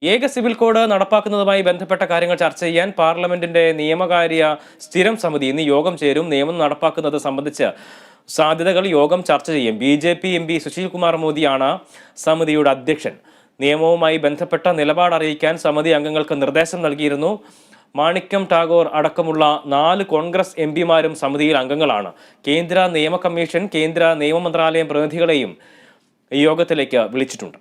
ഏക civil code നടപ്പാക്കുന്നതുമായി ബന്ധപ്പെട്ട കാര്യങ്ങൾ ചർച്ച ചെയ്യാൻ പാർലമെന്റിന്റെ നിയമകാര്യ സ്ഥിരം സമിതി ഇന്ന് യോഗം ചേരും. നിയമം നടപ്പാക്കുന്നത് സംബന്ധിച്ച് സാധ്യതകൾ യോഗം ചർച്ച ചെയ്യും. BJP MP സുശീൽ കുമാർ മോദിയാണ് സമിതിയുടെ അധ്യക്ഷൻ. നിയമവുമായി ബന്ധപ്പെട്ട നിലപാട് അറിയിക്കാൻ സമിതി അംഗങ്ങൾക്ക് നിർദ്ദേശം നൽകിയിരുന്നു. മാണിക്യം ടാഗോർ അടക്കമുള്ള 4 കോൺഗ്രസ് MPമാരും സമിതിയിൽ അംഗങ്ങളാണ്. കേന്ദ്ര നിയമ കമ്മീഷൻ, കേന്ദ്ര നിയമ മന്ത്രാലയം പ്രതിനിധികളെയും യോഗത്തിലേക്ക് വിളിച്ചിട്ടുണ്ട്.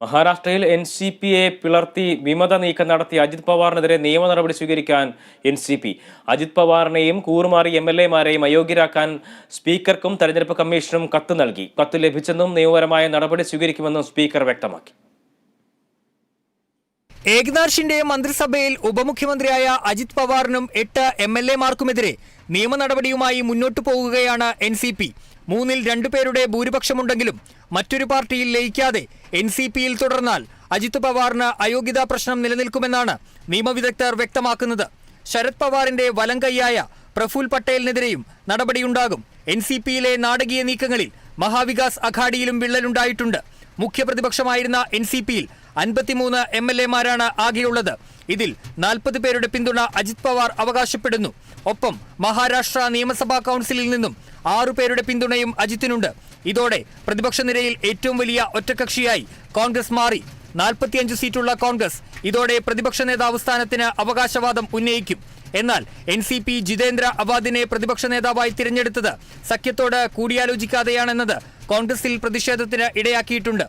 മഹാരാഷ്ട്രയിൽ NCPയെ പിളർത്തി വിമത നീക്കം നടത്തിയ അജിത് പവാറിനെതിരെ നിയമ നടപടി സ്വീകരിക്കാൻ NCP. അജിത് പവാറിനെയും കൂറുമാറി MLAമാരെയും അയോഗ്യരാക്കാൻ സ്പീക്കർക്കും തെരഞ്ഞെടുപ്പ് കമ്മീഷനും കത്ത് നൽകി. കത്ത് ലഭിച്ചെന്നും നിയമപരമായ നടപടി സ്വീകരിക്കുമെന്നും സ്പീക്കർ വ്യക്തമാക്കി. ഏകനാഥ് ഷിൻഡെ മന്ത്രിസഭയിൽ ഉപമുഖ്യമന്ത്രിയായ അജിത് പവാറിനും 8 MLAമാർക്കുമെതിരെ നിയമ നടപടിയുമായി മുന്നോട്ടു പോകുകയാണ് NCP. 3-ൽ 2 പേരുടെ ഭൂരിപക്ഷമുണ്ടെങ്കിലും മറ്റൊരു പാർട്ടിയിൽ ലയിക്കാതെ NCPയിൽ തുടർന്നാൽ അജിത് പവാറിന് അയോഗ്യതാ പ്രശ്നം നിലനിൽക്കുമെന്നാണ് നിയമവിദഗ്ധർ വ്യക്തമാക്കുന്നത്. ശരത് പവാറിന്റെ വലം കൈയായ പ്രഫുൽ പട്ടേലിനെതിരെയും നടപടിയുണ്ടാകും. NCPയിലെ നാടകീയ നീക്കങ്ങളിൽ മഹാവികാസ് അഘാഡിയിലും വിള്ളലുണ്ടായിട്ടുണ്ട്. മുഖ്യപ്രതിപക്ഷമായിരുന്ന NCPയിൽ 53 MLAമാരാണ് ആകെയുള്ളത്. ഇതിൽ 40 പേരുടെ പിന്തുണ അജിത് പവാർ അവകാശപ്പെടുന്നു. ഒപ്പം മഹാരാഷ്ട്ര നിയമസഭാ കൗൺസിലിൽ നിന്നും 6 പേരുടെ പിന്തുണയും അജിത്തിനുണ്ട്. ഇതോടെ പ്രതിപക്ഷ നിരയിൽ ഏറ്റവും വലിയ ഒറ്റക്കക്ഷിയായി കോൺഗ്രസ് മാറി. 45 സീറ്റുള്ള കോൺഗ്രസ് ഇതോടെ പ്രതിപക്ഷ നേതാവ് സ്ഥാനത്തിന് അവകാശവാദം ഉന്നയിക്കും. എന്നാൽ NCP ജിതേന്ദ്ര അവാദിനെ പ്രതിപക്ഷ നേതാവായി തിരഞ്ഞെടുത്തത് സഖ്യത്തോട് കൂടിയാലോചിക്കാതെയാണെന്നത് കോൺഗ്രസിൽ പ്രതിഷേധത്തിന് ഇടയാക്കിയിട്ടുണ്ട്.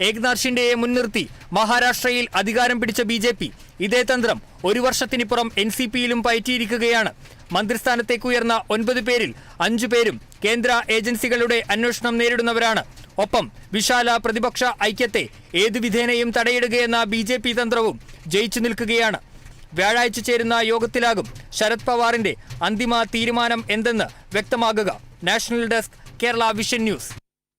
ഏകനാഥ് ഷിൻഡെയെ മുൻനിർത്തി മഹാരാഷ്ട്രയിൽ അധികാരം പിടിച്ച BJP ഇതേ തന്ത്രം 1 വർഷത്തിനിപ്പുറം NCPയിലും പയറ്റിയിരിക്കുകയാണ്. മന്ത്രിസ്ഥാനത്തേക്കുയർന്ന 9 പേരിൽ 5 പേരും കേന്ദ്ര ഏജൻസികളുടെ അന്വേഷണം നേരിടുന്നവരാണ്. ഒപ്പം വിശാല പ്രതിപക്ഷ ഐക്യത്തെ ഏതു വിധേനയും തടയിടുകയെന്ന BJP തന്ത്രവും ജയിച്ചു നിൽക്കുകയാണ്. വ്യാഴാഴ്ച ചേരുന്ന യോഗത്തിലാകും ശരത് പവാറിന്റെ അന്തിമ തീരുമാനം എന്തെന്ന് വ്യക്തമാകുക. National desk, Kerala vision news.